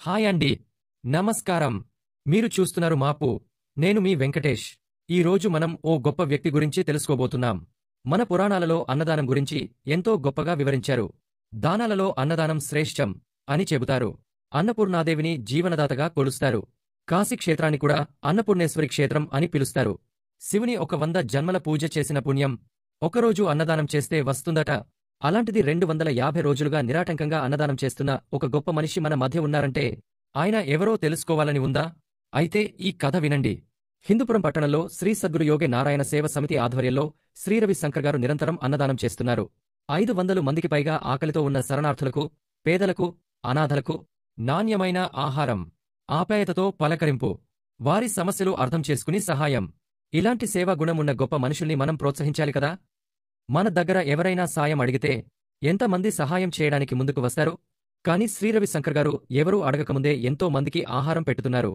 Hi అండి. నమస్కారం. మీరు చూస్తున్నారు మాపు. నేను మీ వెంకటేష్. ఈ రోజు మనం ఓ గొప్ప వ్యక్తి గురించి తెలుసుకోబోతున్నాం. మన పురాణాలలో అన్నదానం గురించి ఎంతో గొప్పగా వివరించారు. దానాలలో అన్నదానం శ్రేష్టం అని చెబుతారు. అన్నపూర్ణాదేవిని జీవనదాతగా కొలుస్తారు. కాశీ క్షేత్రాన్ని కూడా అన్నపూర్ణేశ్వరి క్షేత్రం అని పిలుస్తారు. శివుని 100 జన్మల పూజ చేసిన పుణ్యం ఒకరోజు అన్నదానం చేస్తే వస్తుందట. అలాంటిది 250 రోజులుగా నిరాటంకంగా అన్నదానం చేస్తున్న ఒక గొప్ప మనిషి మన మధ్య ఉన్నారంటే ఆయన ఎవరో తెలుసుకోవాలని ఉందా? అయితే ఈ కథ వినండి. హిందూపురం పట్టణంలో శ్రీ సద్గురు యోగి నారాయణ సేవ సమితి ఆధ్వర్యంలో శ్రీ రవిశంకర్ గారు నిరంతరం అన్నదానం చేస్తున్నారు. 500 మందికి పైగా ఆకలితో ఉన్న శరణార్థులకు, పేదలకు, అనాథలకు నాణ్యమైన ఆహారం, ఆప్యాయతతో పలకరింపు, వారి సమస్యలు అర్థం చేసుకుని సహాయం. ఇలాంటి సేవా గుణమున్న గొప్ప మనుషుల్ని మనం ప్రోత్సహించాలి కదా. మన దగ్గర ఎవరైనా సాయం అడిగితే ఎంతమంది సహాయం చేయడానికి ముందుకు వస్తారు? కానీ శ్రీ రవిశంకర్ గారు ఎవరూ అడగకముందే ఎంతో మందికి ఆహారం పెట్టుతున్నారు.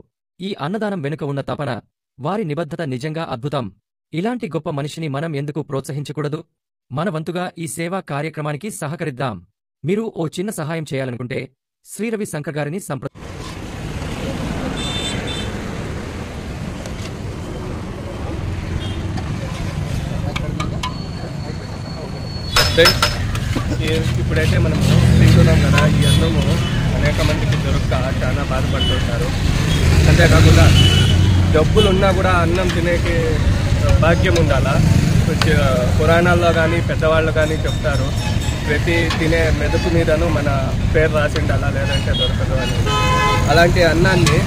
ఈ అన్నదానం వెనుక ఉన్న తపన, వారి నిబద్ధత నిజంగా అద్భుతం. ఇలాంటి గొప్ప మనిషిని మనం ఎందుకు ప్రోత్సహించకూడదు? మన వంతుగా ఈ సేవా కార్యక్రమానికి సహకరిద్దాం. మీరు ఓ చిన్న సహాయం చేయాలనుకుంటే శ్రీ రవిశంకర్ గారిని ఇప్పుడైతే మనం తింటున్నాం కదా, ఈ అన్నము అనేక మందికి దొరక్క చాలా బాధపడుతుంటారు. అంతేకాకుండా డబ్బులు ఉన్నా కూడా అన్నం తినేకి భాగ్యం ఉండాలా. పురాణాల్లో కానీ పెద్దవాళ్ళు కానీ చెప్తారు, ప్రతి తినే మెదకు మీదను మన పేరు రాసి ఉండాలా, లేదంటే దొరకదు అని. అలాంటి అన్నాన్ని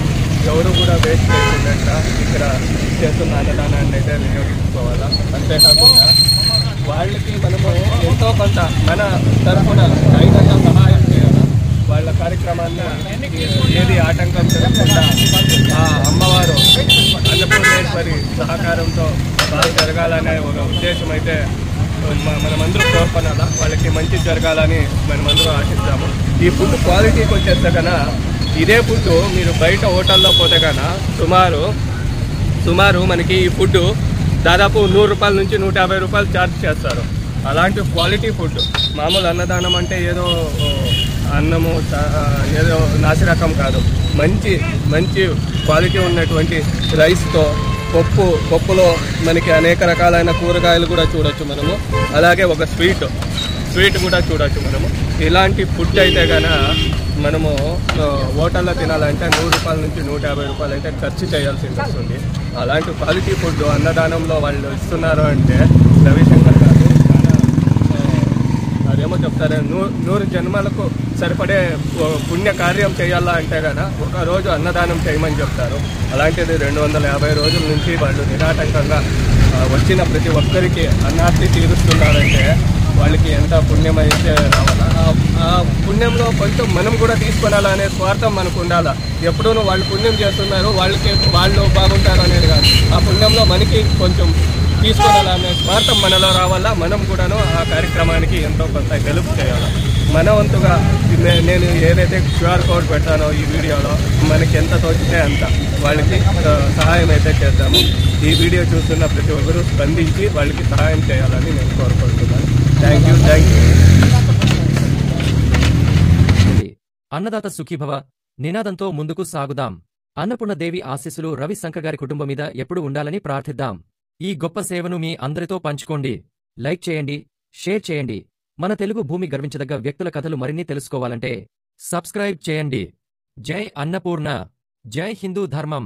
ఎవరు కూడా వేస్ట్ చేయకుండా ఇక్కడ చేస్తున్న అన్నదానాన్ని అయితే వినియోగించుకోవాలా. అంతేకాకుండా వాళ్ళకి మనము ఎంతో కొంత మన తరఫున అయినంత సహాయం చేయాలి. వాళ్ళ కార్యక్రమాన్ని ఏది ఆటంకం జరగకుండా ఆ అమ్మవారు అన్నపూర్ణేశ్వరి సహకారంతో బాగా జరగాలనే ఒక ఉద్దేశం అయితే మనమందరూ కోరుకునాలా. వాళ్ళకి మంచి జరగాలని మనమందరూ ఆశిస్తాము. ఈ ఫుడ్ క్వాలిటీకి వచ్చేస్తే కన్నా ఇదే ఫుడ్ మీరు బయట హోటల్లో పోతే కన్నా సుమారు మనకి ఈ ఫుడ్ దాదాపు 100 రూపాయల నుంచి 150 రూపాయలు ఛార్జ్ చేస్తారు. అలాంటి క్వాలిటీ ఫుడ్. మామూలు అన్నదానం అంటే ఏదో అన్నము ఏదో నాసిరకం కాదు. మంచి క్వాలిటీ ఉన్నటువంటి రైస్తో పప్పులో మనకి అనేక రకాలైన కూరగాయలు కూడా చూడొచ్చు మనము. అలాగే ఒక స్వీట్ కూడా చూడొచ్చు మనము. ఇలాంటి ఫుడ్ అయితే కనుక మనము హోటల్లో తినాలంటే 100 రూపాయల నుంచి 150 రూపాయలు అయితే ఖర్చు చేయాల్సి వస్తుంది. అలాంటి క్వాలిటీ ఫుడ్ అన్నదానంలో వాళ్ళు ఇస్తున్నారు అంటే రవిశంకర్ గారు అదేమో చెప్తారు, 100 జన్మలకు సరిపడే పుణ్య కార్యం చేయాలా అంటే కనుక ఒకరోజు అన్నదానం చేయమని చెప్తారు. అలాంటిది 250 రోజుల నుంచి వాళ్ళు నిరాటంకంగా వచ్చిన ప్రతి ఒక్కరికి అన్నార్తి తీరుస్తున్నారంటే వాళ్ళకి ఎంత పుణ్యం అయితే రావాలా. ఆ పుణ్యంలో కొంచెం మనం కూడా తీసుకురాలా అనే స్వార్థం మనకు ఉండాలా. ఎప్పుడూ వాళ్ళు పుణ్యం చేస్తున్నారు, వాళ్ళు బాగుంటారు అనేది కాదు. ఆ పుణ్యంలో మనకి కొంచెం తీసుకురాలా అనే స్వార్థం మనలో రావాలా. మనం కూడాను ఆ కార్యక్రమానికి ఎంతో కొంత హెల్ప్ చేయాలి. మన వంతుగా నేను ఏదైతే QR కోడ్ పెడతానో ఈ వీడియోలో మనకి ఎంత తోచితే అంత వాళ్ళకి సహాయం అయితే చేద్దాము. ఈ వీడియో చూస్తున్న ప్రతి ఒక్కరూ స్పందించి వాళ్ళకి సహాయం చేయాలని నేను కోరుకుంటున్నాను. Thank you. అన్నదాత సుఖీభవ నినాదంతో ముందుకు సాగుదాం. అన్నపూర్ణదేవి ఆశీస్సులు రవిశంకర్ గారి కుటుంబం మీద ఎప్పుడు ఉండాలని ప్రార్థిద్దాం. ఈ గొప్ప సేవను మీ అందరితో పంచుకోండి. లైక్ చేయండి, షేర్ చేయండి. మన తెలుగు భూమి గర్వించదగ్గ వ్యక్తుల కథలు మరిన్ని తెలుసుకోవాలంటే సబ్స్క్రైబ్ చేయండి. జై అన్నపూర్ణ, జై హిందూ ధర్మం.